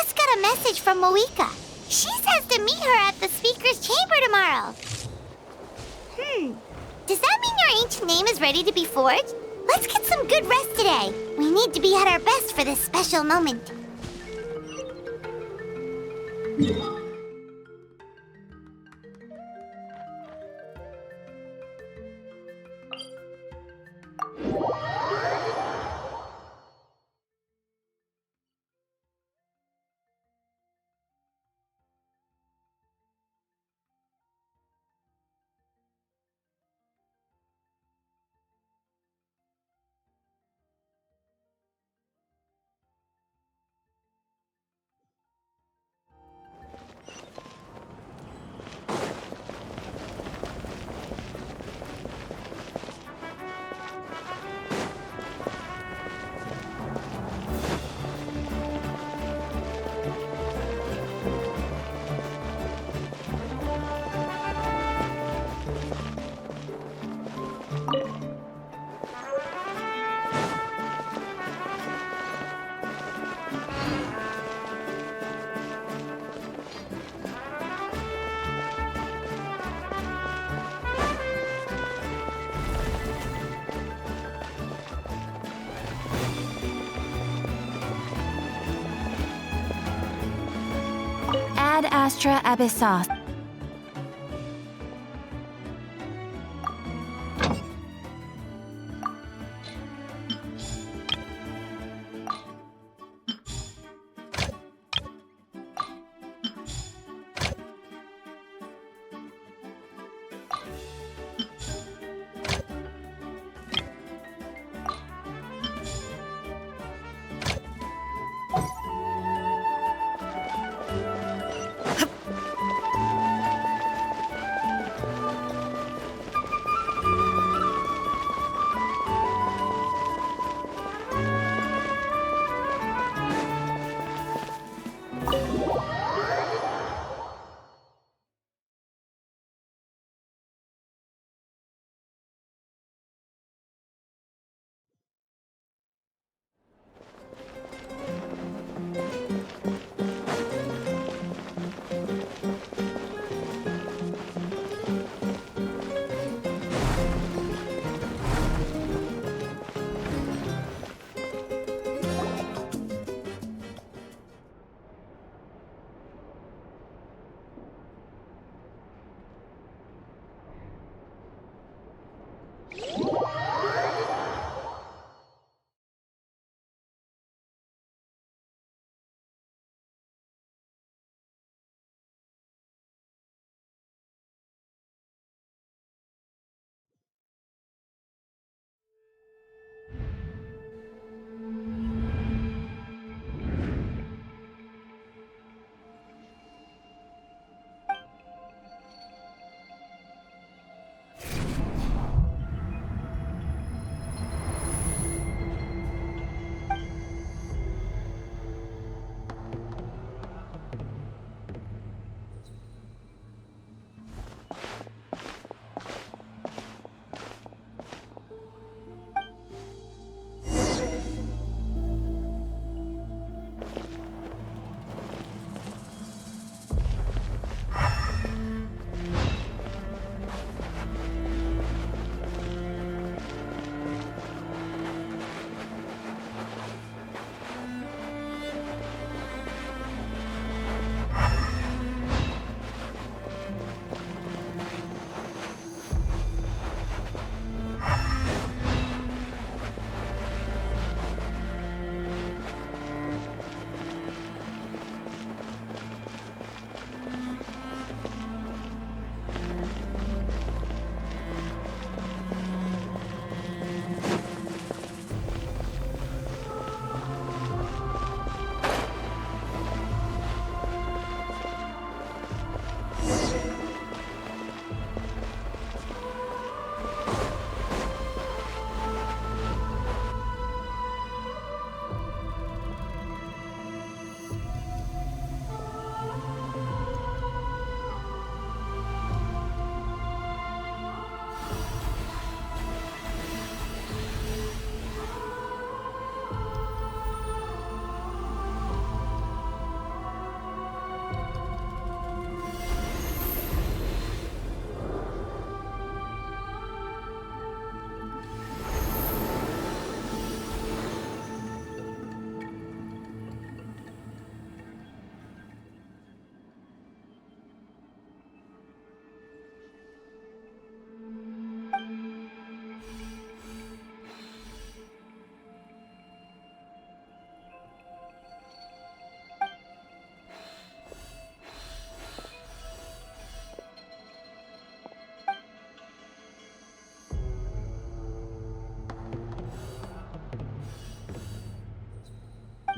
just got a message from Moika. She says to meet her at the speaker's chamber tomorrow. Does that mean your ancient name is ready to be forged? Let's get some good rest today. We need to be at our best for this special moment. Ad Astra Abyssos.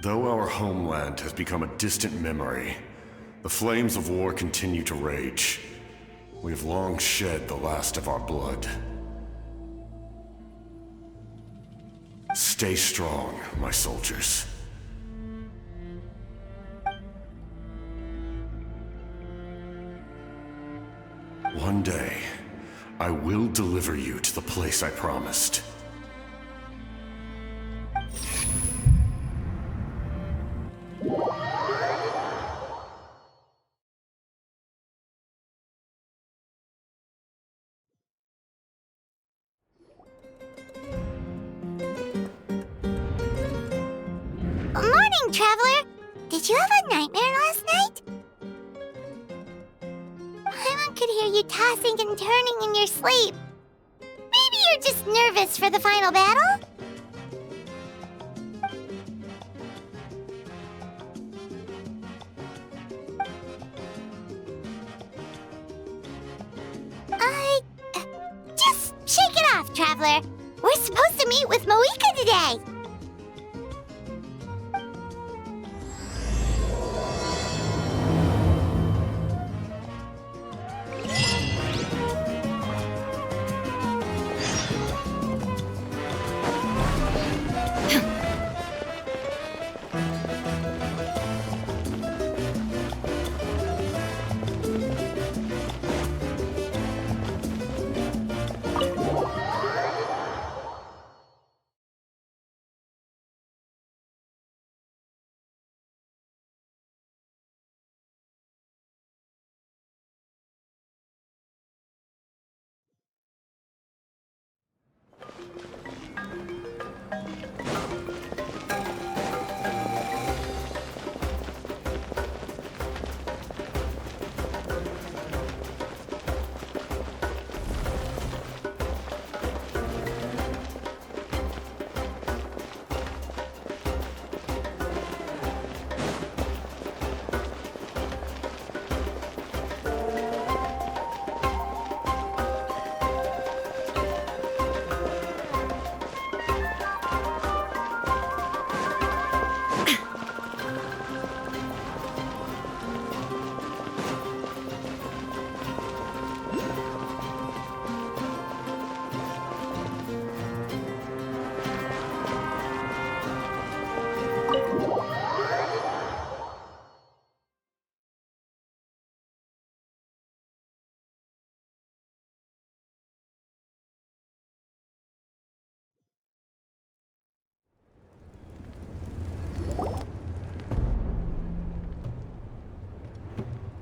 Though our homeland has become a distant memory, the flames of war continue to rage. We have long shed the last of our blood. Stay strong, my soldiers. One day, I will deliver you to the place I promised. Morning, Traveler! Did you have a nightmare last night? Paimon could hear you tossing and turning in your sleep. Maybe you're just nervous for the final battle? Just shake it off, Traveler. We're supposed to meet with Moika today.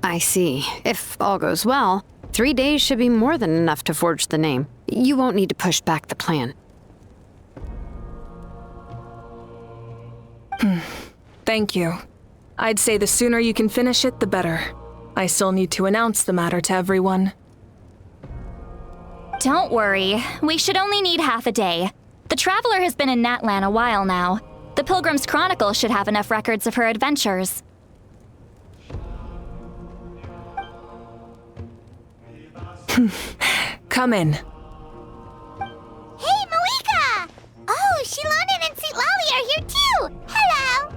I see. If all goes well, 3 days should be more than enough to forge the name. You won't need to push back the plan. Thank you. I'd say the sooner you can finish it, the better. I still need to announce the matter to everyone. Don't worry. We should only need half a day. The Traveler has been in Natlan a while now. The Pilgrim's Chronicle should have enough records of her adventures. Come in. Hey, Moika! Oh, Shilonen and St. Lolly are here too! Hello!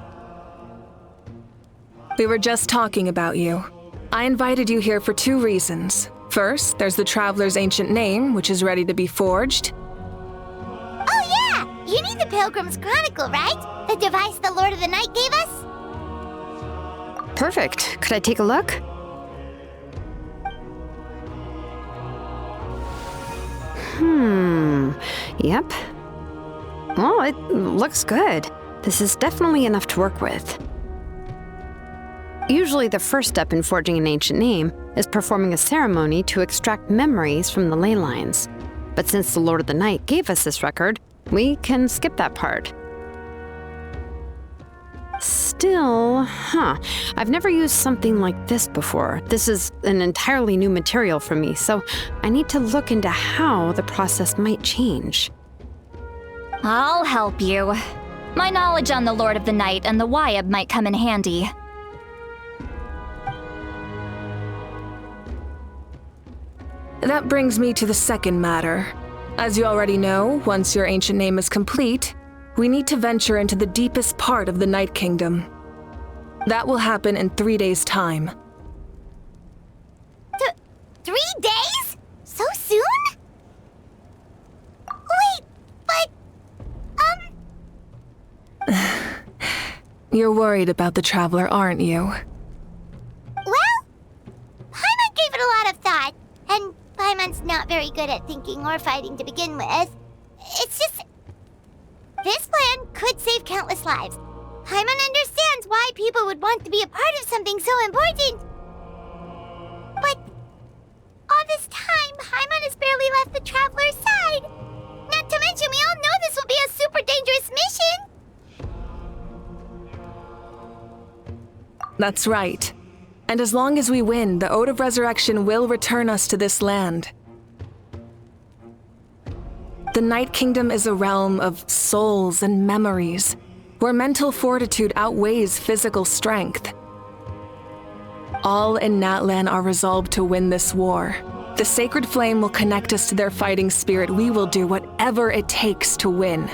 We were just talking about you. I invited you here for 2 reasons. First, there's the Traveler's ancient name, which is ready to be forged. Oh yeah! You need the Pilgrim's Chronicle, right? The device the Lord of the Night gave us? Perfect. Could I take a look? Yep. Well, it looks good. This is definitely enough to work with. Usually the first step in forging an ancient name is performing a ceremony to extract memories from the ley lines. But since the Lord of the Night gave us this record, we can skip that part. Still, I've never used something like this before. This is an entirely new material for me, so I need to look into how the process might change. I'll help you. My knowledge on the Lord of the Night and the Wyab might come in handy. That brings me to the second matter. As you already know, once your ancient name is complete, we need to venture into the deepest part of the Night Kingdom. That will happen in 3 days' time. 3 days? So soon? Wait, but... You're worried about the Traveler, aren't you? Well, Paimon gave it a lot of thought, and Paimon's not very good at thinking or fighting to begin with. It's just... this plan could save countless lives. Paimon understands why people would want to be a part of something so important. But all this time, Paimon has barely left the Traveler's side. Not to mention, we all know this will be a super dangerous mission. That's right. And as long as we win, the Ode of Resurrection will return us to this land. The Night Kingdom is a realm of souls and memories, where mental fortitude outweighs physical strength. All in Natlan are resolved to win this war. The sacred flame will connect us to their fighting spirit. We will do whatever it takes to win.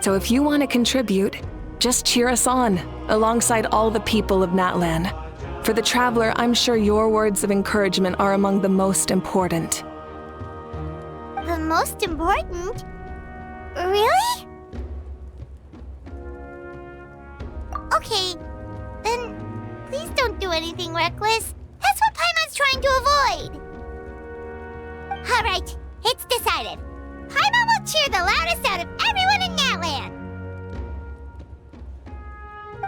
So if you want to contribute, just cheer us on, alongside all the people of Natlan. For the Traveler, I'm sure your words of encouragement are among the most important. The most important? Really? Okay, then please don't do anything reckless. That's what Paimon's trying to avoid. Alright, it's decided. Paimon will cheer the loudest out of everyone in Natlan.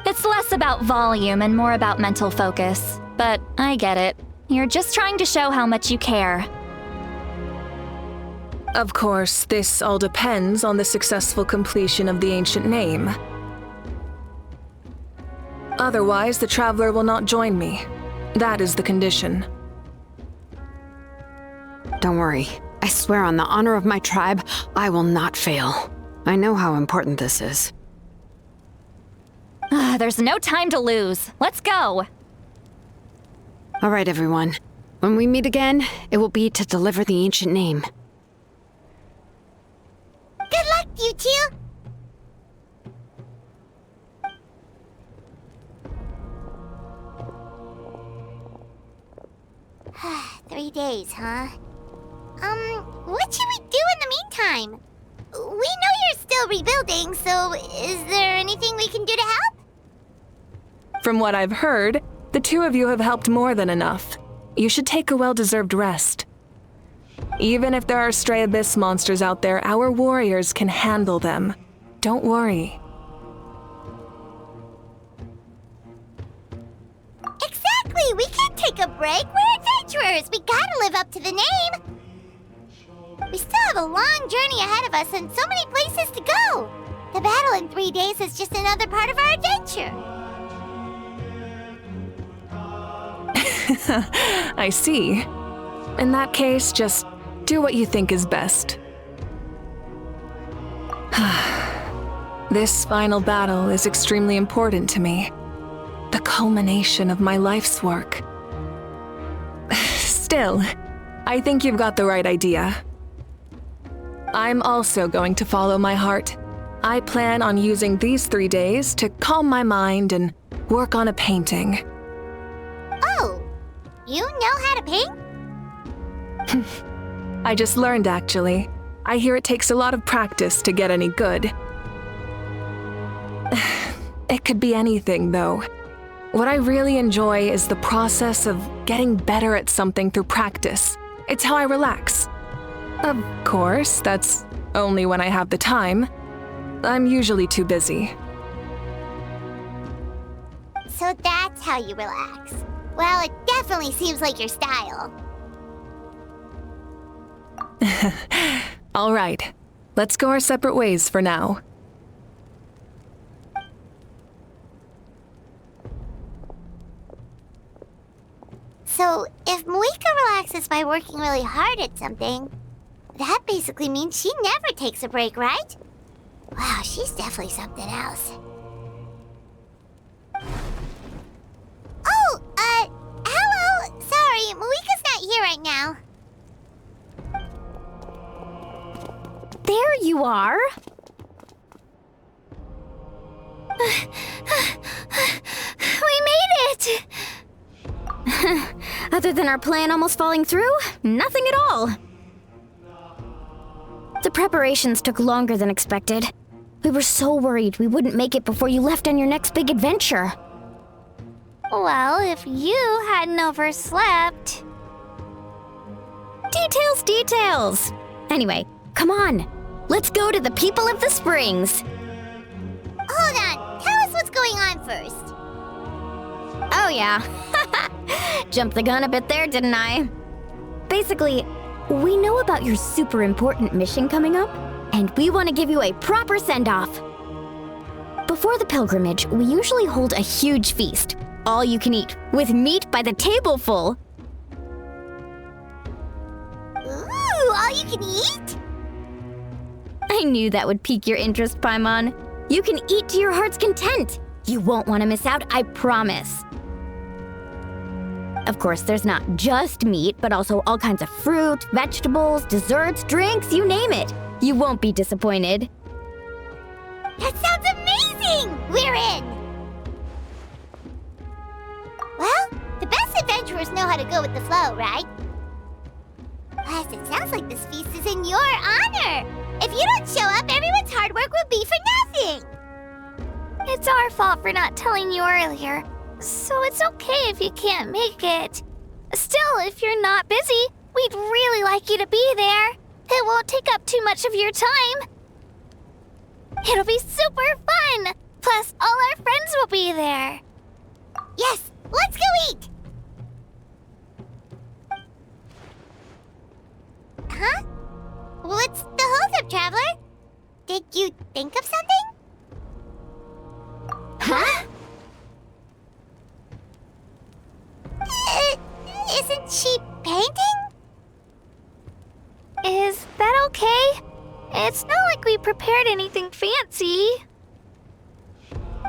It's less about volume and more about mental focus. But I get it. You're just trying to show how much you care. Of course, this all depends on the successful completion of the ancient name. Otherwise, the Traveler will not join me. That is the condition. Don't worry. I swear on the honor of my tribe, I will not fail. I know how important this is. There's no time to lose. Let's go. All right, everyone. When we meet again, it will be to deliver the ancient name. Good luck, you two! 3 days, huh? What should we do in the meantime? We know you're still rebuilding, so is there anything we can do to help? From what I've heard, the two of you have helped more than enough. You should take a well-deserved rest. Even if there are stray abyss monsters out there, our warriors can handle them. Don't worry. Exactly! We can't take a break! We're adventurers! We gotta live up to the name! We still have a long journey ahead of us and so many places to go! The battle in 3 days is just another part of our adventure! I see. In that case, just do what you think is best. This final battle is extremely important to me. The culmination of my life's work. Still, I think you've got the right idea. I'm also going to follow my heart. I plan on using these 3 days to calm my mind and work on a painting. Oh, you know how to paint? I just learned, actually. I hear it takes a lot of practice to get any good. It could be anything, though. What I really enjoy is the process of getting better at something through practice. It's how I relax. Of course, that's only when I have the time. I'm usually too busy. So that's how you relax. Well, it definitely seems like your style. All right, let's go our separate ways for now. So, if Moika relaxes by working really hard at something, that basically means she never takes a break, right? Wow, she's definitely something else. Oh, hello! Sorry, Moika's not here right now. There you are. We made it! Other than our plan almost falling through, nothing at all. The preparations took longer than expected. We were so worried we wouldn't make it before you left on your next big adventure. Well, if you hadn't overslept... Details! Anyway, come on. Let's go to the people of the springs. Hold on, tell us what's going on first. Oh yeah. Jumped the gun a bit there, didn't I? Basically, we know about your super important mission coming up, and we want to give you a proper send-off. Before the pilgrimage, we usually hold a huge feast, all you can eat, with meat by the tableful. Ooh, all you can eat? I knew that would pique your interest, Paimon. You can eat to your heart's content. You won't want to miss out, I promise. Of course, there's not just meat, but also all kinds of fruit, vegetables, desserts, drinks, you name it. You won't be disappointed. That sounds amazing! We're in! Well, the best adventurers know how to go with the flow, right? Plus, it sounds like this feast is in your honor. If you don't show up, everyone's hard work will be for nothing. It's our fault for not telling you earlier, so it's okay if you can't make it. Still, if you're not busy, we'd really like you to be there. It won't take up too much of your time. It'll be super fun! Plus, all our friends will be there. Yes, let's go eat! Huh? What's the holdup, Traveler? Did you think of something? Huh? Isn't she painting? Is that okay? It's not like we prepared anything fancy.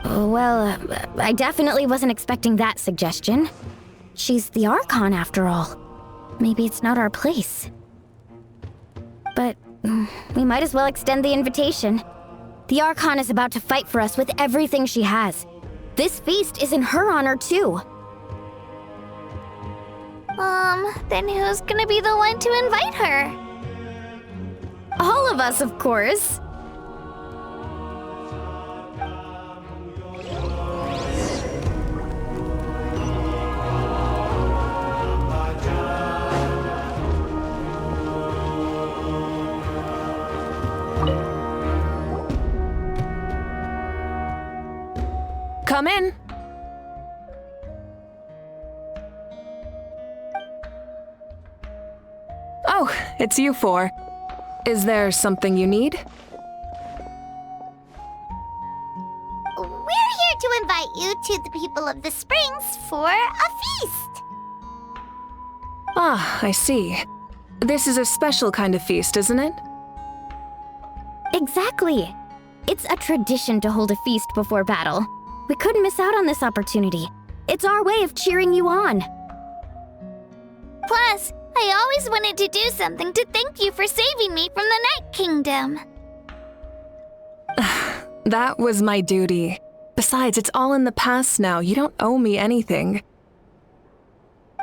Well, I definitely wasn't expecting that suggestion. She's the Archon, after all. Maybe it's not our place. But we might as well extend the invitation. The Archon is about to fight for us with everything she has. This feast is in her honor, too. Then who's gonna be the one to invite her? All of us, of course. Come in. Oh, it's you four. Is there something you need? We're here to invite you to the people of the springs for a feast. Ah, I see. This is a special kind of feast, isn't it? Exactly. It's a tradition to hold a feast before battle. We couldn't miss out on this opportunity. It's our way of cheering you on. Plus, I always wanted to do something to thank you for saving me from the Night Kingdom. That was my duty. Besides, it's all in the past now. You don't owe me anything.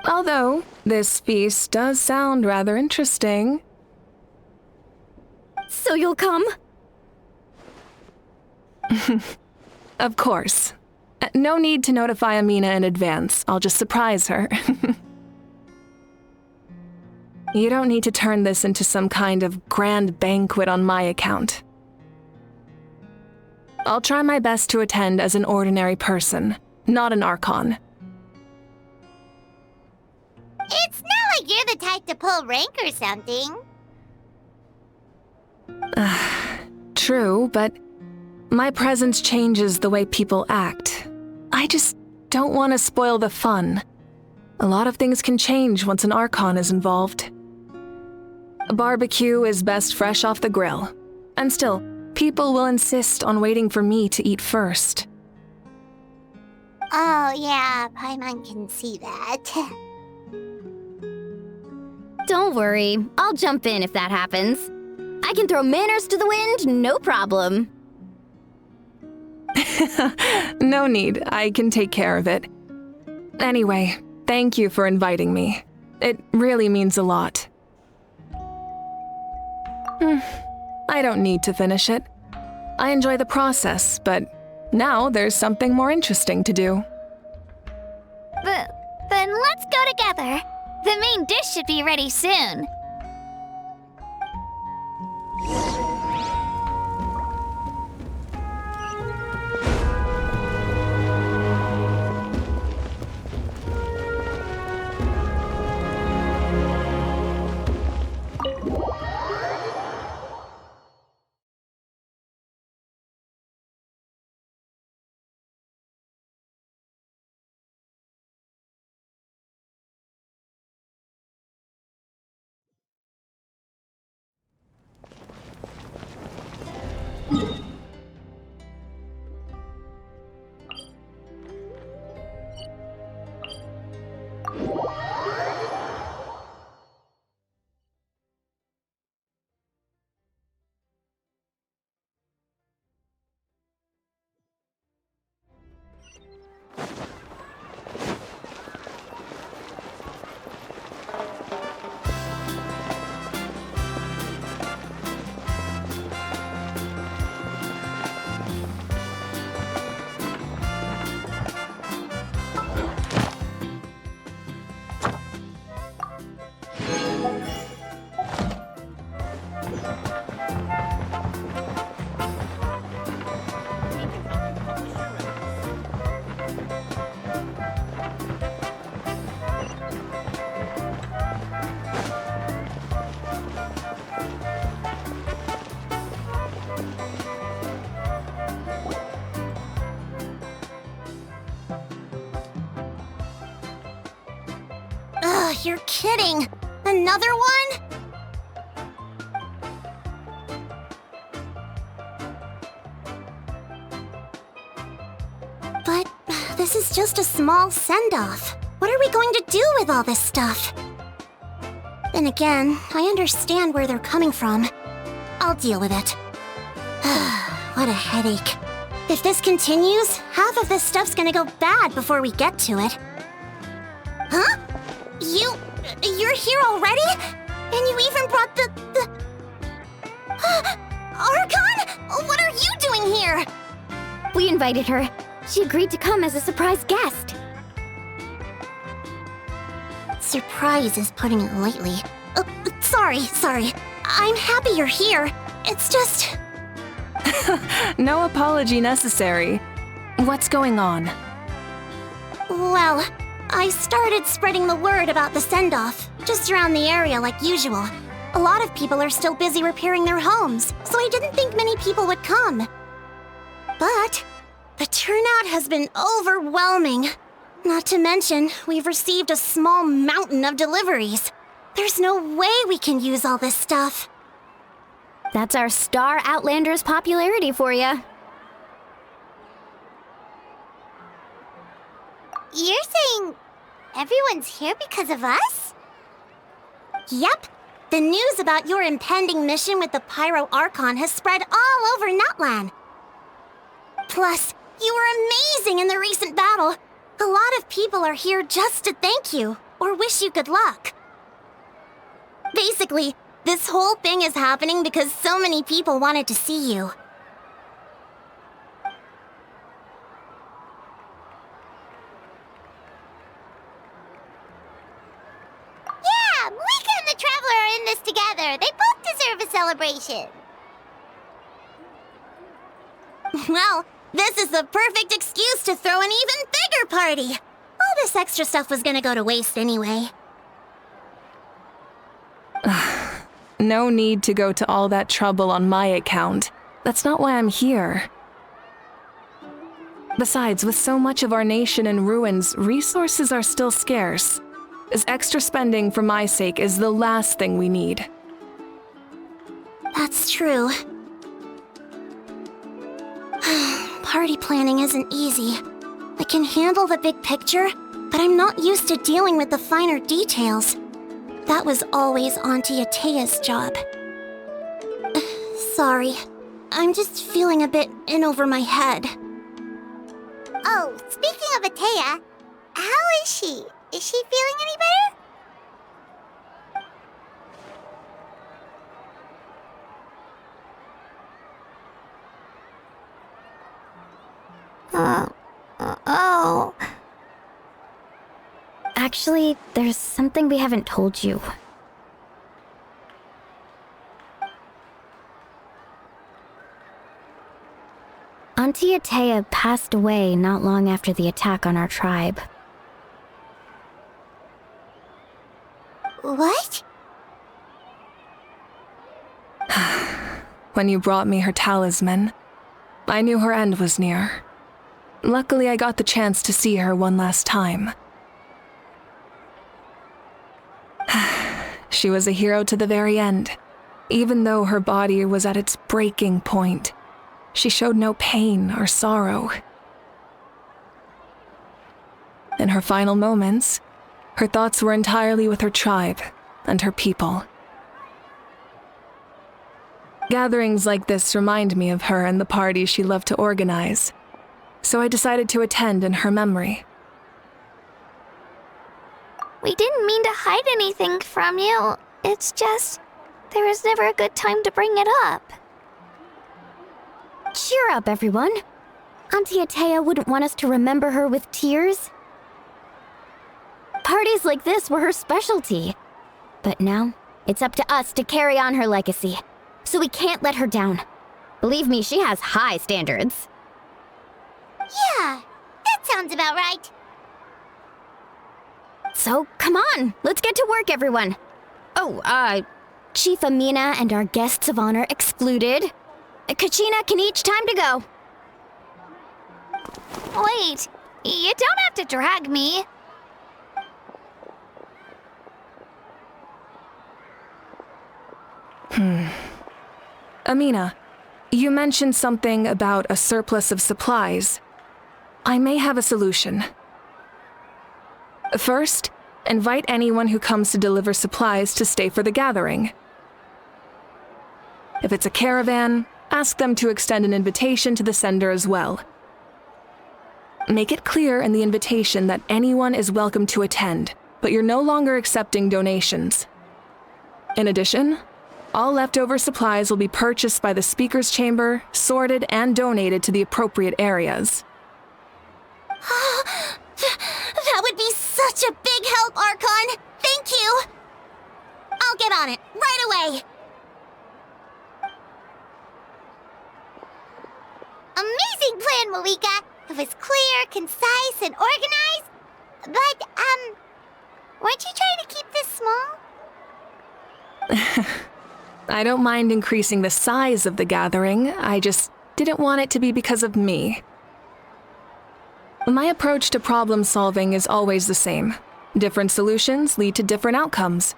Although, this feast does sound rather interesting. So you'll come? Of course. No need to notify Amina in advance. I'll just surprise her. You don't need to turn this into some kind of grand banquet on my account. I'll try my best to attend as an ordinary person, not an Archon. It's not like you're the type to pull rank or something. True, but my presence changes the way people act. I just don't want to spoil the fun. A lot of things can change once an Archon is involved. A barbecue is best fresh off the grill. And still, people will insist on waiting for me to eat first. Oh yeah, Paimon can see that. Don't worry, I'll jump in if that happens. I can throw manners to the wind, no problem. No need, I can take care of it. Anyway, thank you for inviting me. It really means a lot. I don't need to finish it. I enjoy the process, but now there's something more interesting to do. Then let's go together. The main dish should be ready soon. You're kidding! Another one? But this is just a small send-off. What are we going to do with all this stuff? Then again, I understand where they're coming from. I'll deal with it. What a headache. If this continues, half of this stuff's gonna go bad before we get to it. Huh? You're here already? And you even brought the... Archon? What are you doing here? We invited her. She agreed to come as a surprise guest. Surprise is putting it lightly. Sorry. I'm happy you're here. It's just... No apology necessary. What's going on? Well, I started spreading the word about the send-off, just around the area like usual. A lot of people are still busy repairing their homes, so I didn't think many people would come. But the turnout has been overwhelming. Not to mention, we've received a small mountain of deliveries. There's no way we can use all this stuff. That's our Star Outlander's popularity for you. You're saying everyone's here because of us? Yep. The news about your impending mission with the Pyro Archon has spread all over Natlan. Plus, you were amazing in the recent battle. A lot of people are here just to thank you, or wish you good luck. Basically, this whole thing is happening because so many people wanted to see you. Yeah, Mika and the Traveler are in this together. They both deserve a celebration. Well, this is the perfect excuse to throw an even bigger party. All this extra stuff was gonna go to waste anyway. No need to go to all that trouble on my account. That's not why I'm here. Besides, with so much of our nation in ruins, resources are still scarce. This extra spending for my sake is the last thing we need. That's true. Party planning isn't easy. I can handle the big picture, but I'm not used to dealing with the finer details. That was always Auntie Atea's job. Sorry. I'm just feeling a bit in over my head. Oh, speaking of Atea, how is she? Is she feeling any better? Oh. Actually, there's something we haven't told you. Auntie Atea passed away not long after the attack on our tribe. What? When you brought me her talisman, I knew her end was near. Luckily, I got the chance to see her one last time. She was a hero to the very end. Even though her body was at its breaking point, she showed no pain or sorrow. In her final moments, her thoughts were entirely with her tribe and her people. Gatherings like this remind me of her and the parties she loved to organize, so I decided to attend in her memory. We didn't mean to hide anything from you. It's just, there was never a good time to bring it up. Cheer up, everyone. Auntie Atea wouldn't want us to remember her with tears. Parties like this were her specialty. But now, it's up to us to carry on her legacy. So we can't let her down. Believe me, she has high standards. Yeah, that sounds about right. So, come on, let's get to work, everyone. Oh, Chief Amina and our guests of honor excluded. Kachina can each time to go. Wait, you don't have to drag me. Amina, you mentioned something about a surplus of supplies. I may have a solution. First, invite anyone who comes to deliver supplies to stay for the gathering. If it's a caravan, ask them to extend an invitation to the sender as well. Make it clear in the invitation that anyone is welcome to attend, but you're no longer accepting donations. In addition, all leftover supplies will be purchased by the speaker's chamber, sorted, and donated to the appropriate areas. That would be such a big help, Archon. Thank you. I'll get on it right away. Amazing plan, Malika. It was clear, concise, and organized. But, weren't you trying to keep this small? I don't mind increasing the size of the gathering, I just didn't want it to be because of me. My approach to problem solving is always the same. Different solutions lead to different outcomes.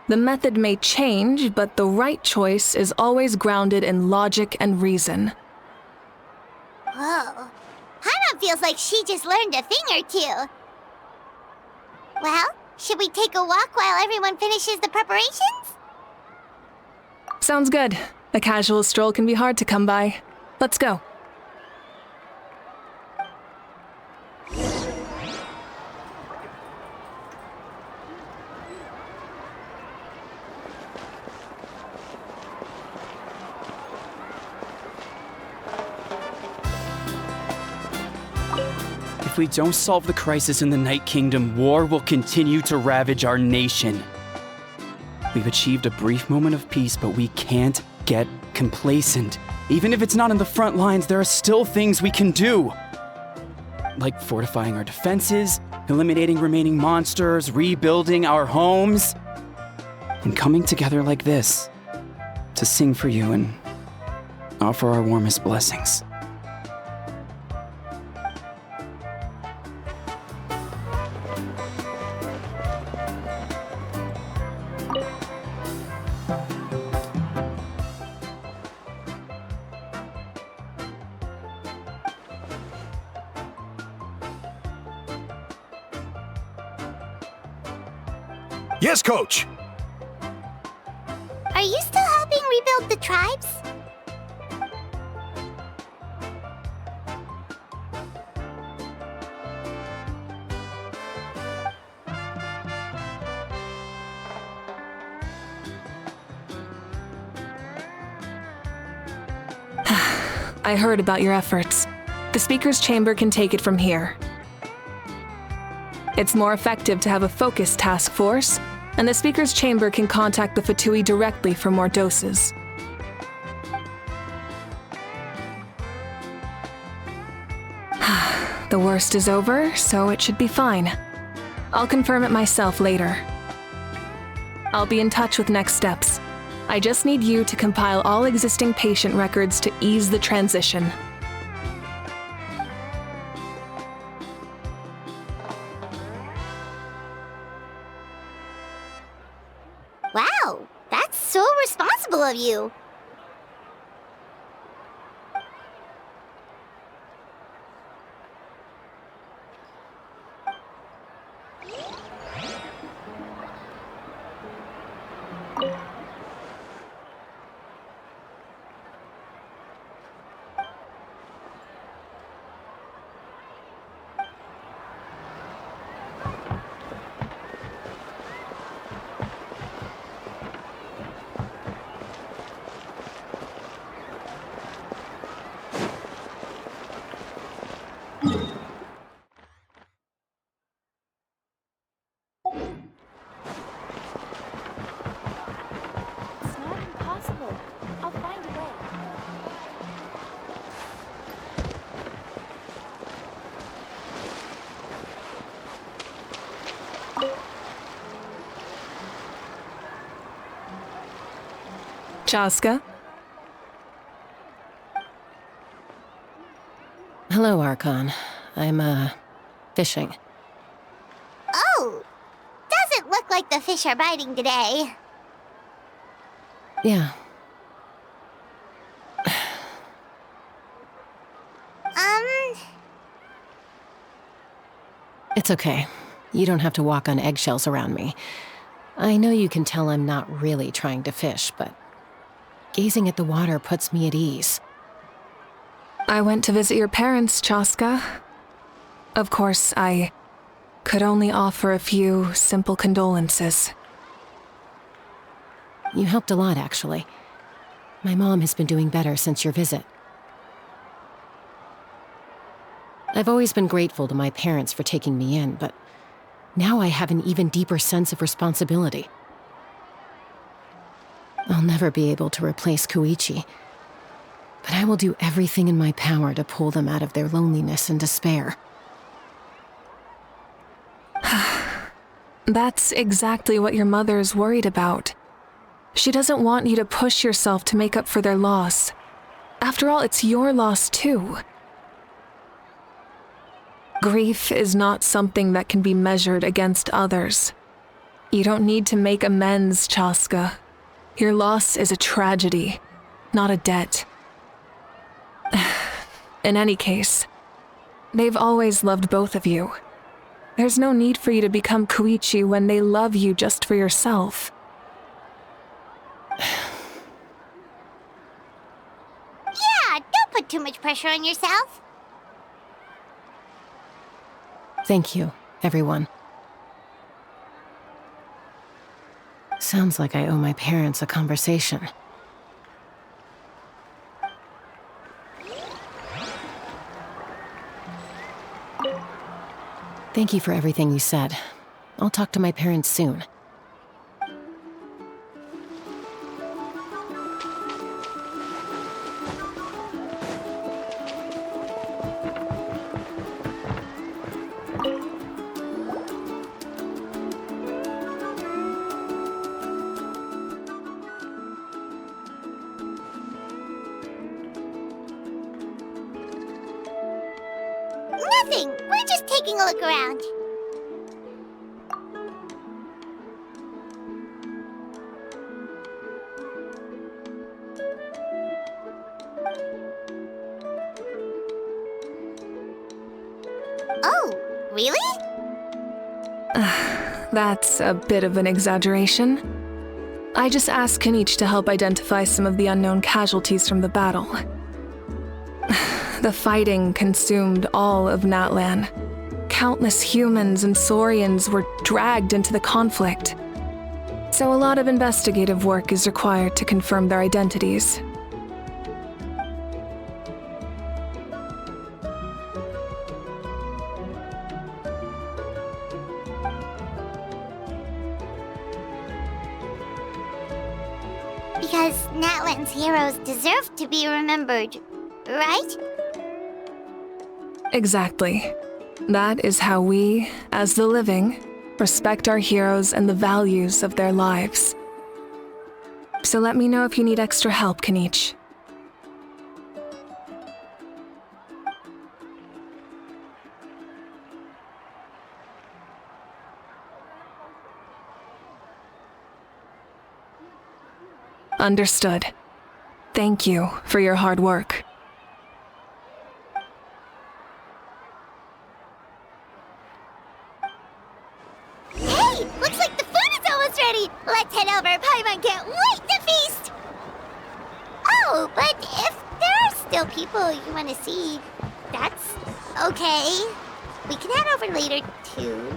The method may change, but the right choice is always grounded in logic and reason. Whoa. Hana feels like she just learned a thing or two. Well, should we take a walk while everyone finishes the preparations? Sounds good. A casual stroll can be hard to come by. Let's go. If we don't solve the crisis in the Night Kingdom, war will continue to ravage our nation. We've achieved a brief moment of peace, but we can't get complacent. Even if it's not in the front lines, there are still things we can do. Like fortifying our defenses, eliminating remaining monsters, rebuilding our homes, and coming together like this to sing for you and offer our warmest blessings. Yes, Coach! Are you still helping rebuild the tribes? I heard about your efforts. The Speaker's Chamber can take it from here. It's more effective to have a focused task force, and the Speaker's Chamber can contact the Fatui directly for more doses. The worst is over, so it should be fine. I'll confirm it myself later. I'll be in touch with next steps. I just need you to compile all existing patient records to ease the transition. Wow, that's so responsible of you. It's not impossible. I'll find a way. Chaska? Hello, Archon. I'm, fishing. Oh, doesn't look like the fish are biting today. Yeah. It's okay. You don't have to walk on eggshells around me. I know you can tell I'm not really trying to fish, but gazing at the water puts me at ease. I went to visit your parents, Chaska. Of course, I could only offer a few simple condolences. You helped a lot, actually. My mom has been doing better since your visit. I've always been grateful to my parents for taking me in, but now I have an even deeper sense of responsibility. I'll never be able to replace Koichi, but I will do everything in my power to pull them out of their loneliness and despair. That's exactly what your mother is worried about. She doesn't want you to push yourself to make up for their loss. After all, it's your loss too. Grief is not something that can be measured against others. You don't need to make amends, Chaska. Your loss is a tragedy, not a debt. In any case, they've always loved both of you. There's no need for you to become Koichi when they love you just for yourself. Yeah, don't put too much pressure on yourself. Thank you, everyone. Sounds like I owe my parents a conversation. Thank you for everything you said. I'll talk to my parents soon. Nothing. We're just taking a look around. Oh, really? That's a bit of an exaggeration. I just asked Kenichi to help identify some of the unknown casualties from the battle. The fighting consumed all of Natlan. Countless humans and Saurians were dragged into the conflict. So a lot of investigative work is required to confirm their identities. Because Natlan's heroes deserve to be remembered, right? Exactly. That is how we, as the living, respect our heroes and the values of their lives. So let me know if you need extra help, Kaniche. Understood. Thank you for your hard work. Hey, looks like the food is almost ready. Let's head over. Paimon can't wait to feast. Oh, but if there are still people you want to see, that's okay. We can head over later, too.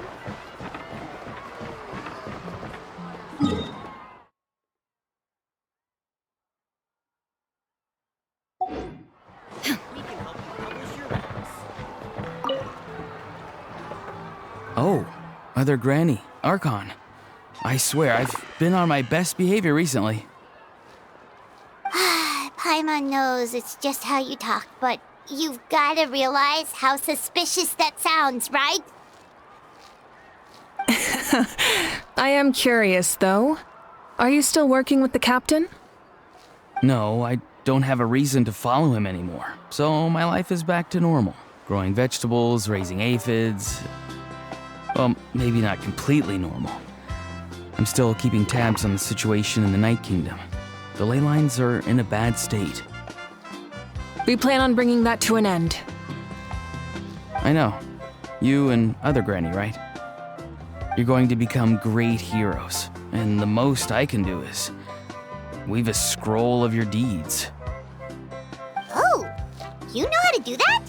Oh, Mother Granny, Archon. I swear, I've been on my best behavior recently. Paimon knows it's just how you talk, but you've got to realize how suspicious that sounds, right? I am curious, though. Are you still working with the captain? No, I don't have a reason to follow him anymore, so my life is back to normal. Growing vegetables, raising aphids. Well, maybe not completely normal. I'm still keeping tabs on the situation in the Night Kingdom. The ley lines are in a bad state. We plan on bringing that to an end. I know. You and Other Granny, right? You're going to become great heroes, and the most I can do is weave a scroll of your deeds. Oh, you know how to do that?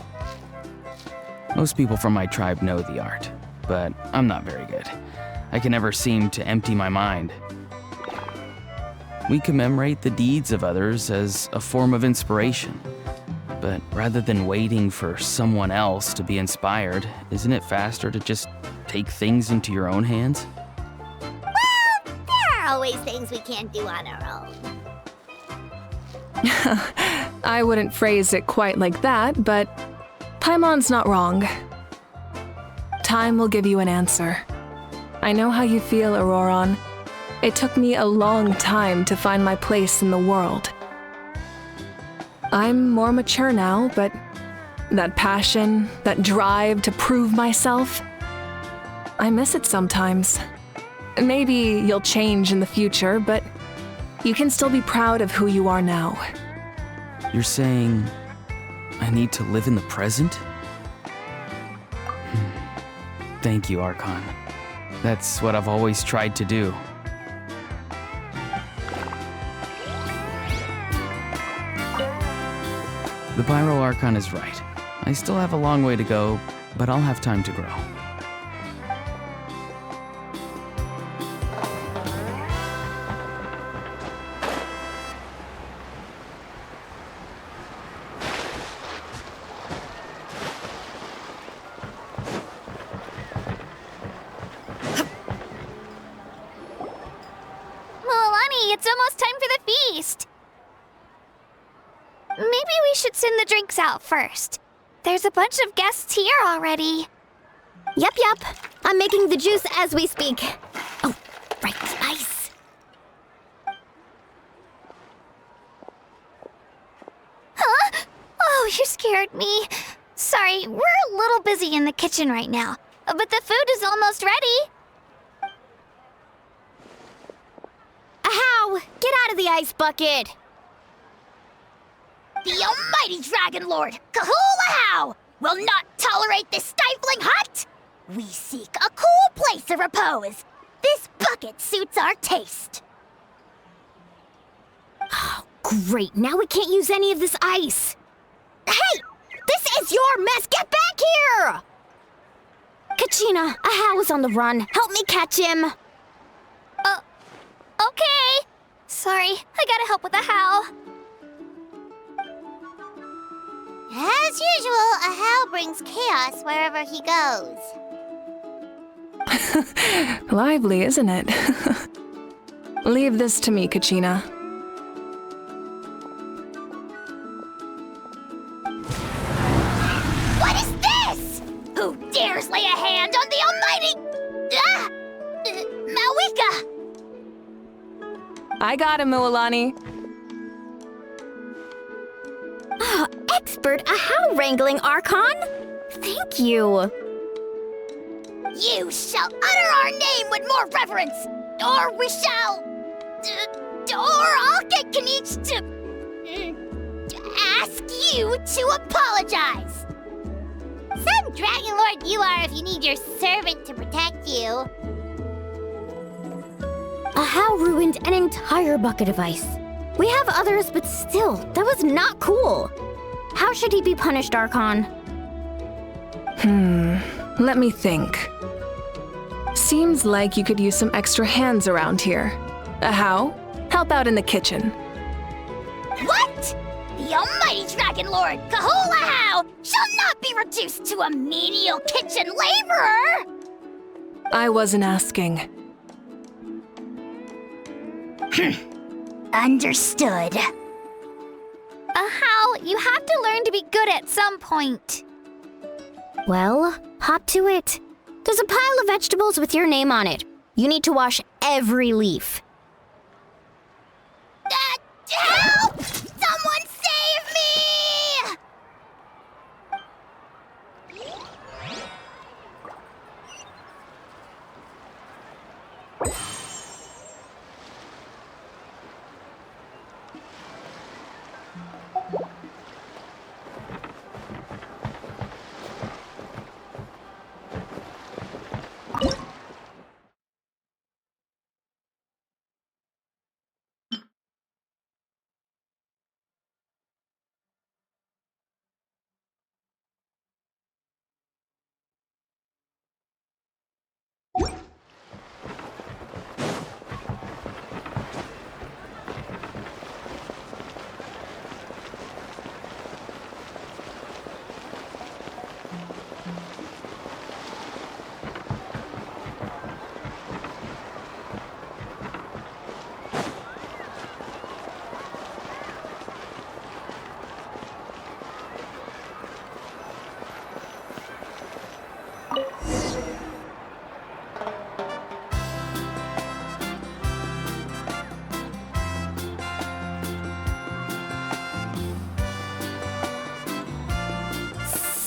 Most people from my tribe know the art, but I'm not very good. I can never seem to empty my mind. We commemorate the deeds of others as a form of inspiration. But rather than waiting for someone else to be inspired, isn't it faster to just take things into your own hands? Well, there are always things we can't do on our own. I wouldn't phrase it quite like that, but Paimon's not wrong. Time will give you an answer. I know how you feel, Auroron. It took me a long time to find my place in the world. I'm more mature now, but that passion, that drive to prove myself, I miss it sometimes. Maybe you'll change in the future, but you can still be proud of who you are now. You're saying I need to live in the present? Thank you, Archon. That's what I've always tried to do. The Pyro Archon is right. I still have a long way to go, but I'll have time to grow. Milani, it's almost time for the feast. Maybe we should send the drinks out first. There's a bunch of guests here already. Yep. I'm making the juice as we speak. Oh, right, the ice. Huh? Oh, you scared me. Sorry, we're a little busy in the kitchen right now, but the food is almost ready. Ahow! Get out of the ice bucket! The almighty Dragon Lord, Kahulahau, will not tolerate this stifling hut! We seek a cool place of repose. This bucket suits our taste. Oh, great. Now we can't use any of this ice. Hey! This is your mess! Get back here! Kachina, Ahow is on the run. Help me catch him. Okay. Sorry, I gotta help with the how. As usual, Ahau brings chaos wherever he goes. Lively, isn't it? Leave this to me, Kachina. I got him, Mualani. Oh, expert ahau wrangling, Archon! Thank you. You shall utter our name with more reverence, or we shall... or I'll get Kanich to ask you to apologize. Some Dragon Lord you are if you need your servant to protect you. Ahau ruined an entire bucket of ice. We have others, but still, that was not cool. How should he be punished, Archon? Let me think. Seems like you could use some extra hands around here. Ahau, help out in the kitchen. What? The almighty Dragon Lord, Kahul Ahau, shall not be reduced to a menial kitchen laborer! I wasn't asking. Understood. Ahau, you have to learn to be good at some point. Well, hop to it. There's a pile of vegetables with your name on it. You need to wash every leaf. Help! Someone save me!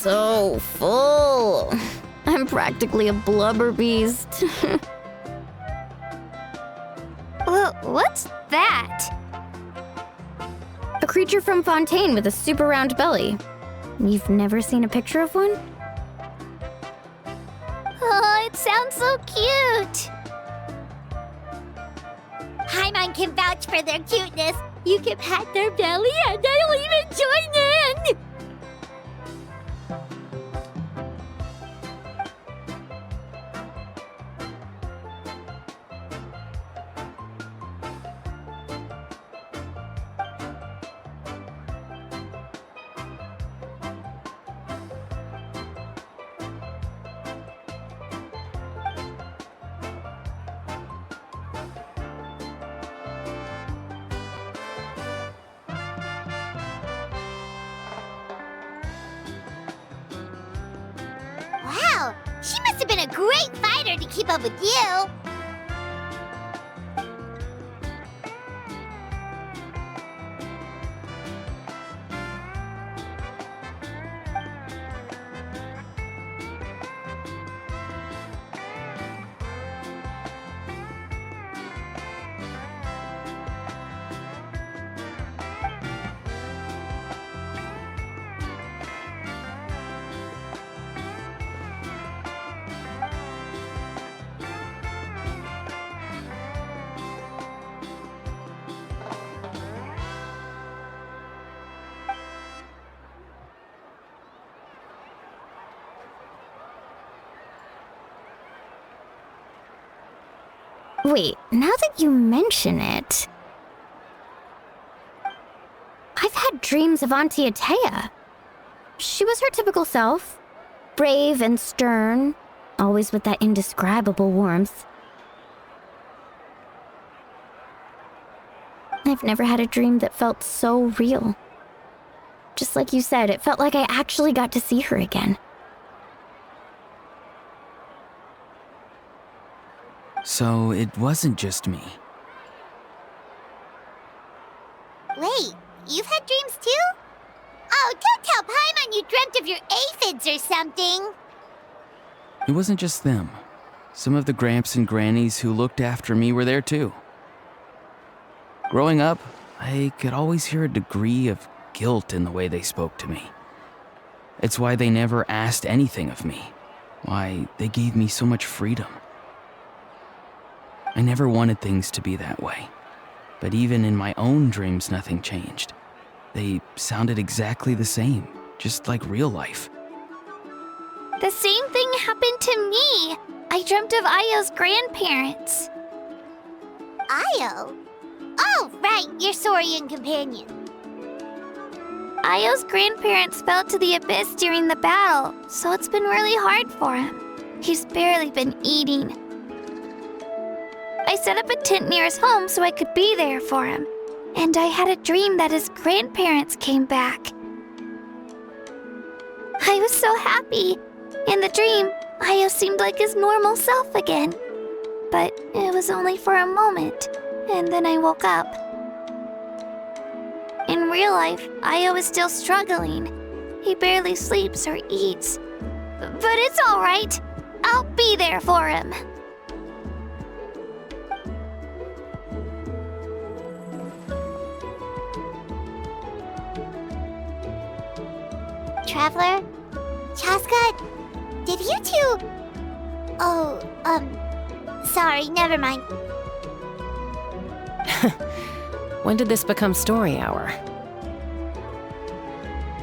So full. I'm practically a blubber beast. What's that? A creature from Fontaine with a super round belly. You've never seen a picture of one? Oh, it sounds so cute. Paimon can vouch for their cuteness. You can pat their belly and they'll even join in! Wow, she must have been a great fighter to keep up with you. Wait, now that you mention it... I've had dreams of Auntie Atea. She was her typical self. Brave and stern, always with that indescribable warmth. I've never had a dream that felt so real. Just like you said, it felt like I actually got to see her again. So it wasn't just me. of your aphids or something. It wasn't just them. Some of the Gramps and Grannies who looked after me were there too. Growing up, I could always hear a degree of guilt in the way they spoke to me. It's why they never asked anything of me. Why they gave me so much freedom. I never wanted things to be that way. But even in my own dreams, nothing changed. They sounded exactly the same, just like real life. The same thing happened to me. I dreamt of Ayo's grandparents. Ayo? Oh, right, your Saurian companion. Ayo's grandparents fell to the abyss during the battle, so it's been really hard for him. He's barely been eating. I set up a tent near his home so I could be there for him. And I had a dream that his grandparents came back. I was so happy. In the dream, Ayo seemed like his normal self again. But it was only for a moment, and then I woke up. In real life, Ayo is still struggling. He barely sleeps or eats. But it's all right. I'll be there for him. Traveler? Chaska? Did you two... Oh, sorry, never mind. When did this become story hour?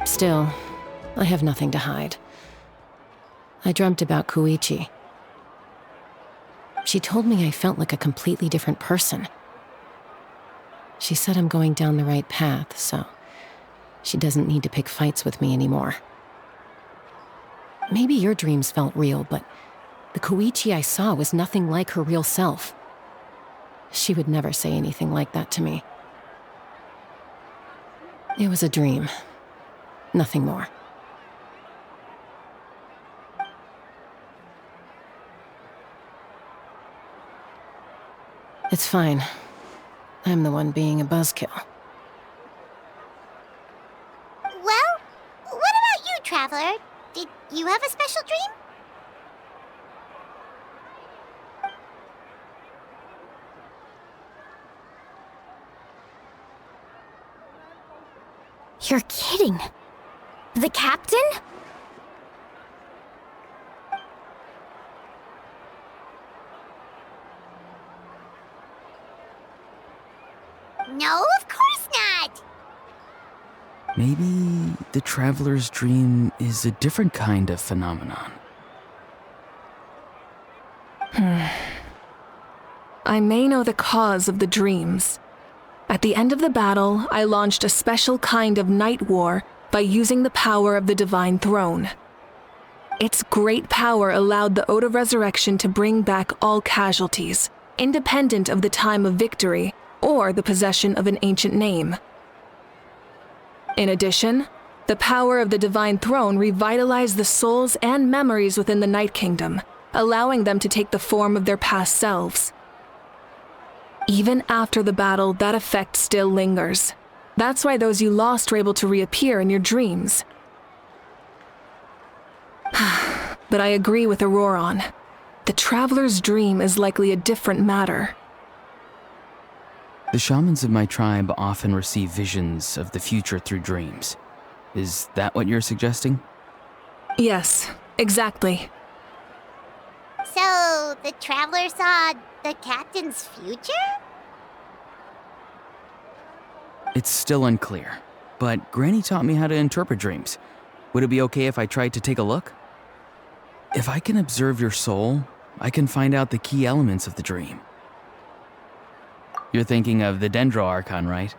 Still, I have nothing to hide. I dreamt about Koichi. She told me I felt like a completely different person. She said I'm going down the right path, so she doesn't need to pick fights with me anymore. Maybe your dreams felt real, but the Koichi I saw was nothing like her real self. She would never say anything like that to me. It was a dream. Nothing more. It's fine. I'm the one being a buzzkill. Well, what about you, Traveler? Did you have a special dream? You're kidding. The captain? No, of course not! Maybe the traveler's dream is a different kind of phenomenon. I may know the cause of the dreams. At the end of the battle, I launched a special kind of night war by using the power of the Divine Throne. Its great power allowed the Ode of Resurrection to bring back all casualties, independent of the time of victory or the possession of an ancient name. In addition, the power of the Divine Throne revitalized the souls and memories within the Night Kingdom, allowing them to take the form of their past selves. Even after the battle, that effect still lingers. That's why those you lost were able to reappear in your dreams. But I agree with Auroron. The Traveler's dream is likely a different matter. The shamans of my tribe often receive visions of the future through dreams. Is that what you're suggesting? Yes, exactly. So, the Traveler saw the captain's future? It's still unclear, but Granny taught me how to interpret dreams. Would it be okay if I tried to take a look? If I can observe your soul, I can find out the key elements of the dream. You're thinking of the Dendro Archon, right?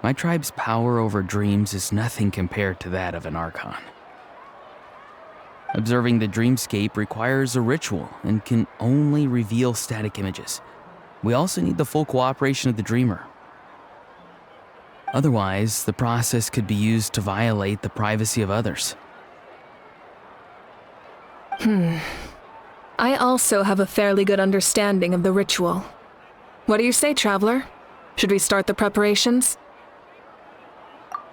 My tribe's power over dreams is nothing compared to that of an Archon. Observing the dreamscape requires a ritual and can only reveal static images. We also need the full cooperation of the dreamer. Otherwise, the process could be used to violate the privacy of others. I also have a fairly good understanding of the ritual. What do you say, Traveler? Should we start the preparations?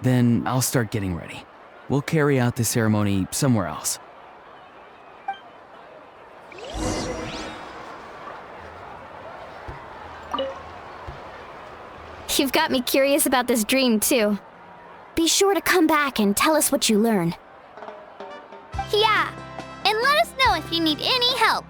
Then I'll start getting ready. We'll carry out the ceremony somewhere else. You've got me curious about this dream, too. Be sure to come back and tell us what you learn. Yeah, and let us know if you need any help.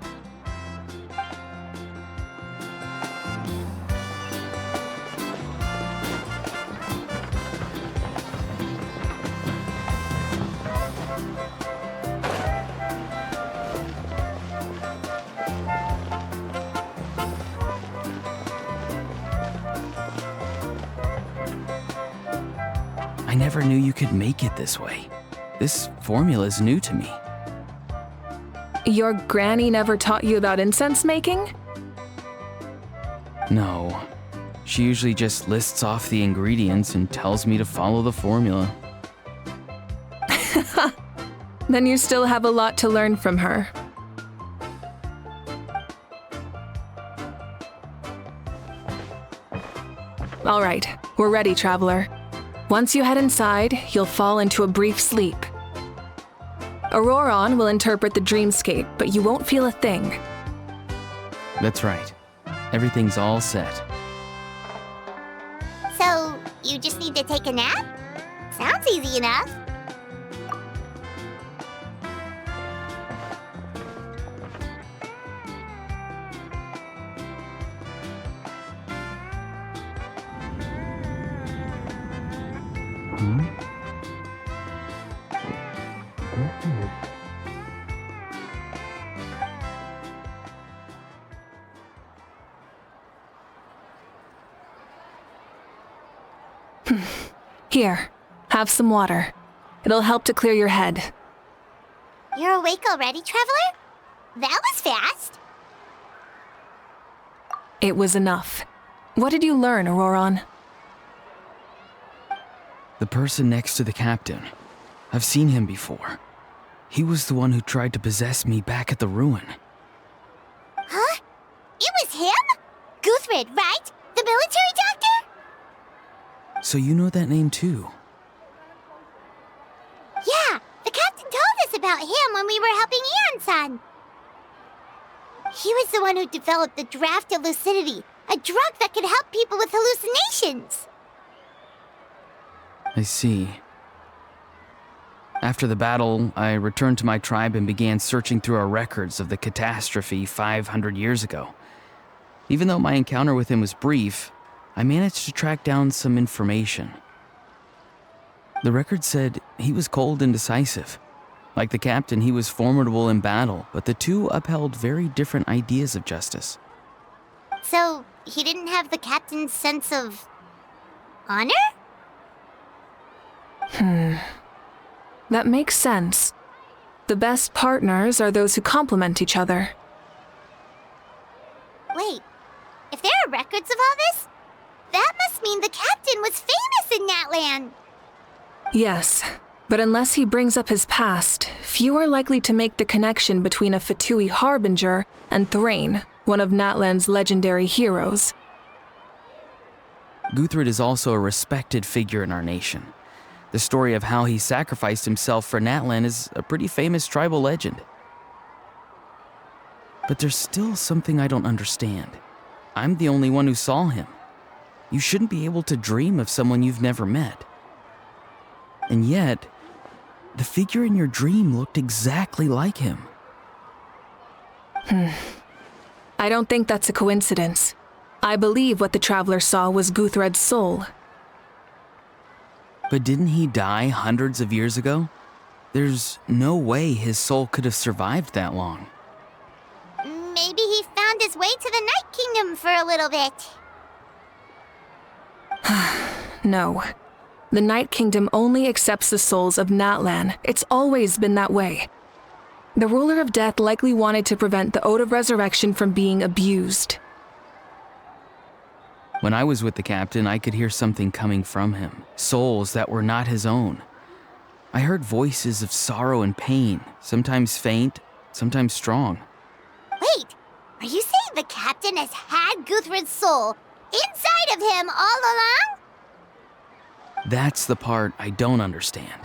I never knew you could make it this way. This formula's new to me. Your granny never taught you about incense making? No. She usually just lists off the ingredients and tells me to follow the formula. Then you still have a lot to learn from her. All right, we're ready, traveler. Once you head inside, you'll fall into a brief sleep. Auroron will interpret the dreamscape, but you won't feel a thing. That's right. Everything's all set. So, you just need to take a nap? Sounds easy enough. Here, have some water. It'll help to clear your head. You're awake already, Traveler? That was fast. It was enough. What did you learn, Auroron? The person next to the captain. I've seen him before. He was the one who tried to possess me back at the ruin. Huh? It was him? Guthred, right? The military doctor? So you know that name too? Yeah, the captain told us about him when we were helping Eon-san. He was the one who developed the draft of lucidity, a drug that could help people with hallucinations. I see. After the battle, I returned to my tribe and began searching through our records of the catastrophe 500 years ago. Even though my encounter with him was brief, I managed to track down some information. The record said he was cold and decisive. Like the captain, he was formidable in battle, but the two upheld very different ideas of justice. So, he didn't have the captain's sense of honor? That makes sense. The best partners are those who complement each other. Wait, if there are records of all this, that must mean the captain was famous in Natlan. Yes, but unless he brings up his past, few are likely to make the connection between a Fatui harbinger and Thrain, one of Natlan's legendary heroes. Guthred is also a respected figure in our nation. The story of how he sacrificed himself for Natlan is a pretty famous tribal legend. But there's still something I don't understand. I'm the only one who saw him. You shouldn't be able to dream of someone you've never met. And yet, the figure in your dream looked exactly like him. I don't think that's a coincidence. I believe what the traveler saw was Guthred's soul. But didn't he die hundreds of years ago? There's no way his soul could have survived that long. Maybe he found his way to the Night Kingdom for a little bit. No. The Night Kingdom only accepts the souls of Natlan. It's always been that way. The ruler of death likely wanted to prevent the Ode of Resurrection from being abused. When I was with the captain, I could hear something coming from him, souls that were not his own. I heard voices of sorrow and pain, sometimes faint, sometimes strong. Wait, are you saying the captain has had Guthred's soul inside of him all along? That's the part I don't understand.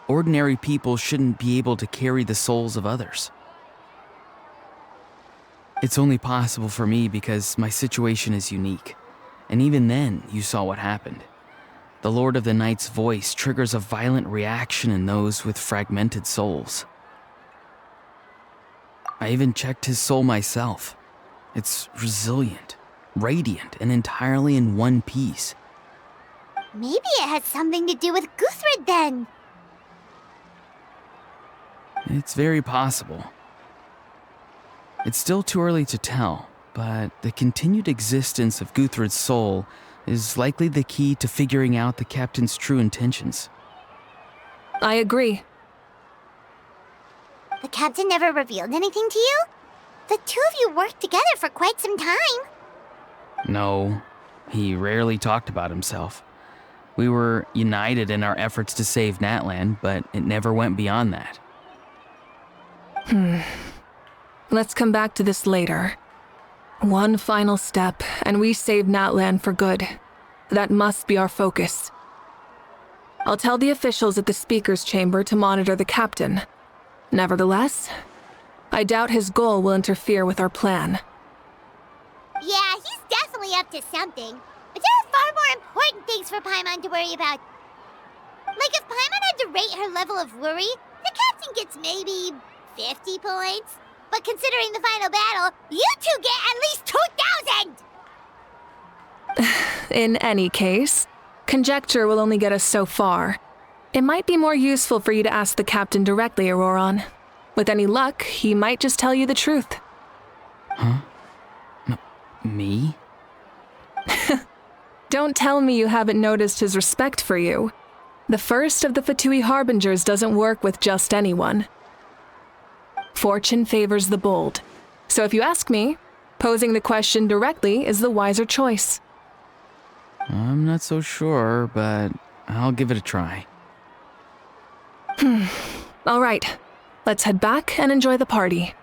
ordinary people shouldn't be able to carry the souls of others. It's only possible for me because my situation is unique. And even then, you saw what happened. The Lord of the Night's voice triggers a violent reaction in those with fragmented souls. I even checked his soul myself. It's resilient, radiant, and entirely in one piece. Maybe it has something to do with Guthred then. It's very possible. It's still too early to tell, but the continued existence of Guthred's soul is likely the key to figuring out the captain's true intentions. I agree. The captain never revealed anything to you? The two of you worked together for quite some time. No, he rarely talked about himself. We were united in our efforts to save Natlan, but it never went beyond that. Let's come back to this later. One final step, and we save Natlan for good. That must be our focus. I'll tell the officials at the speaker's chamber to monitor the captain. Nevertheless, I doubt his goal will interfere with our plan. Yeah, he's definitely up to something. But there are far more important things for Paimon to worry about. Like if Paimon had to rate her level of worry, the captain gets maybe 50 points. But considering the final battle, you two get at least 2,000! In any case, conjecture will only get us so far. It might be more useful for you to ask the captain directly, Auroron. With any luck, he might just tell you the truth. Huh? Me? Don't tell me you haven't noticed his respect for you. The first of the Fatui Harbingers doesn't work with just anyone. Fortune favors the bold. So if you ask me, posing the question directly is the wiser choice. I'm not so sure, but I'll give it a try. All right, let's head back and enjoy the party.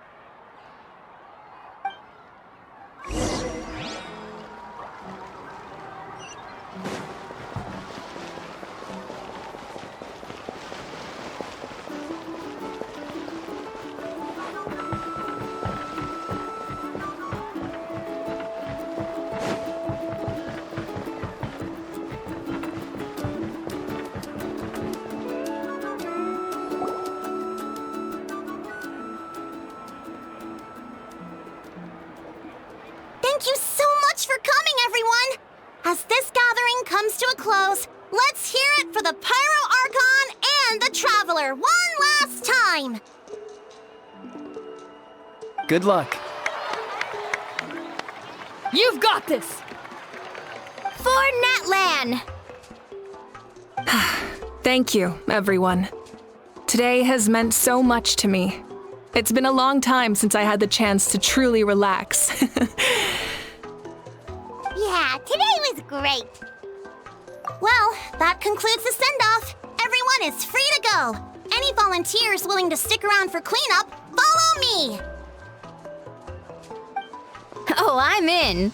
Thank you so much for coming, everyone! As this gathering comes to a close, let's hear it for the Pyro Archon and the Traveler one last time! Good luck. You've got this! For Natlan! Thank you, everyone. Today has meant so much to me. It's been a long time since I had the chance to truly relax. Yeah, today was great. Well, that concludes the send-off. Everyone is free to go. Any volunteers willing to stick around for cleanup, follow me! Oh, I'm in.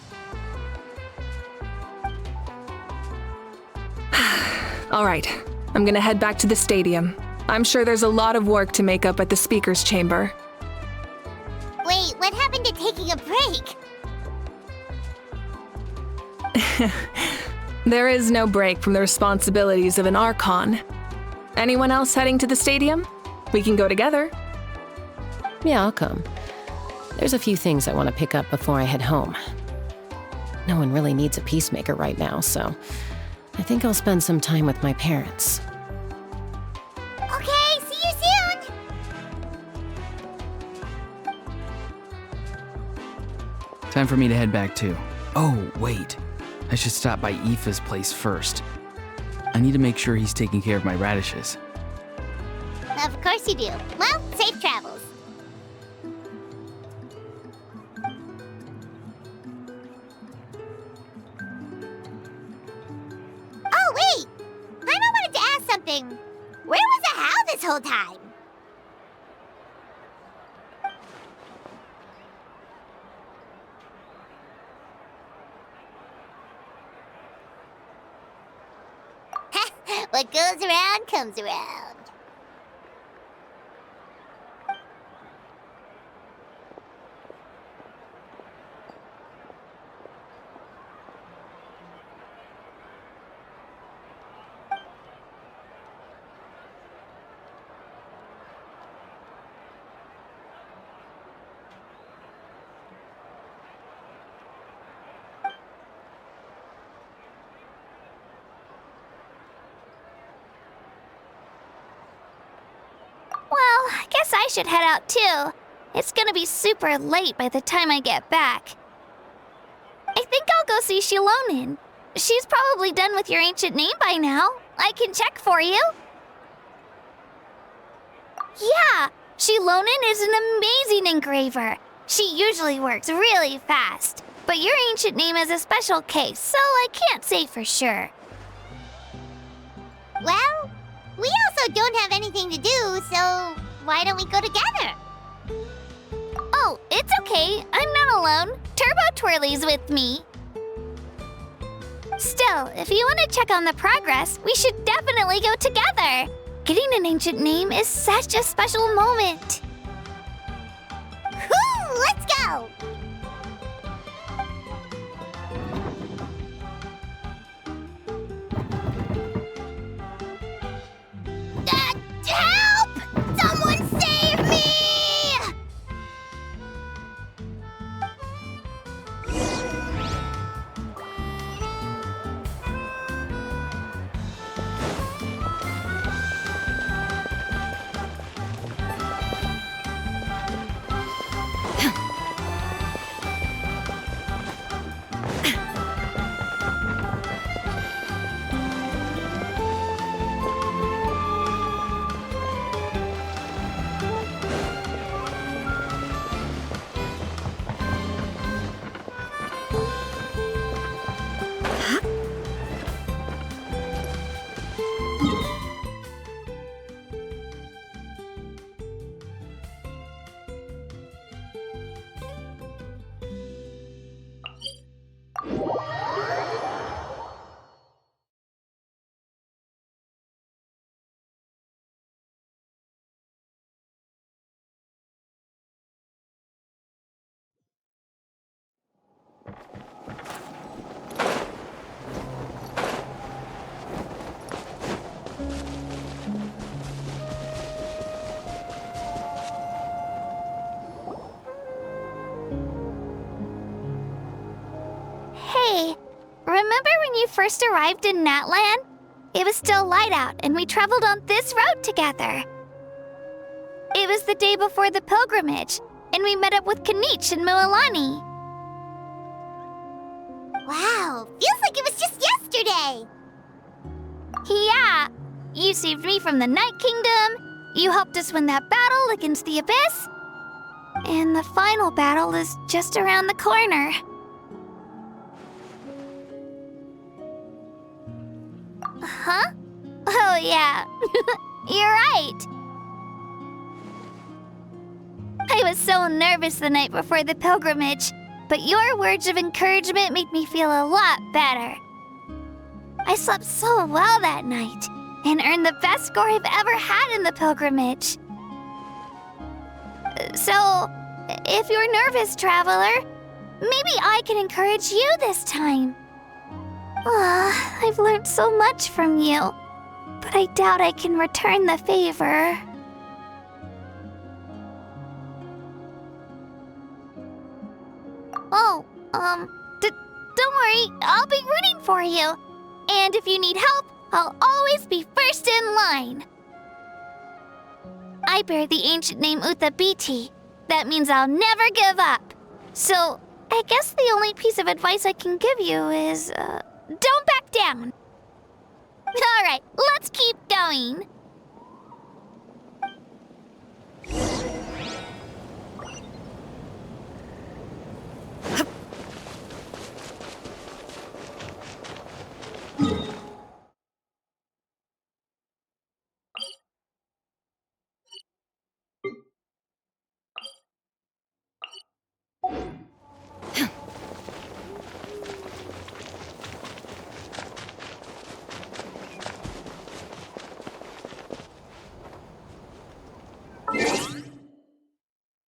All right, I'm gonna head back to the stadium. I'm sure there's a lot of work to make up at the speaker's chamber. Wait, what happened to taking a break? There is no break from the responsibilities of an Archon. Anyone else heading to the stadium? We can go together. Yeah, I'll come. There's a few things I want to pick up before I head home. No one really needs a peacemaker right now, so I think I'll spend some time with my parents. Okay, see you soon! Time for me to head back too. Oh, wait. I should stop by Aoife's place first. I need to make sure he's taking care of my radishes. Of course you do. Well, safe travels. Oh, wait! I wanted to ask something. Where was the Hal this whole time? What goes around comes around. guess I should head out too. It's gonna be super late by the time I get back. I think I'll go see Shilonin. She's probably done with your ancient name by now. I can check for you. Yeah, Shilonin is an amazing engraver. She usually works really fast. But your ancient name is a special case, so I can't say for sure. Well, we also don't have anything to do, so why don't we go together? Oh, it's okay. I'm not alone. Turbo Twirly's with me. Still, if you want to check on the progress, we should definitely go together. Getting an ancient name is such a special moment. Woo! Let's go! Help! Someone save me! Hey, remember when you first arrived in Natlan? It was still light out, and we traveled on this road together. It was the day before the pilgrimage, and we met up with Kanich and Mualani. Wow, feels like it was just yesterday. Yeah, you saved me from the Night Kingdom, you helped us win that battle against the Abyss, and the final battle is just around the corner. Huh? Oh yeah, you're right. I was so nervous the night before the pilgrimage, but your words of encouragement made me feel a lot better. I slept so well that night, and earned the best score I've ever had in the pilgrimage. So, if you're nervous, traveler, maybe I can encourage you this time. I've learned so much from you, but I doubt I can return the favor. Oh, don't worry, I'll be rooting for you. And if you need help, I'll always be first in line. I bear the ancient name Utabiti. That means I'll never give up. So, I guess the only piece of advice I can give you is, don't back down. All right, let's keep going.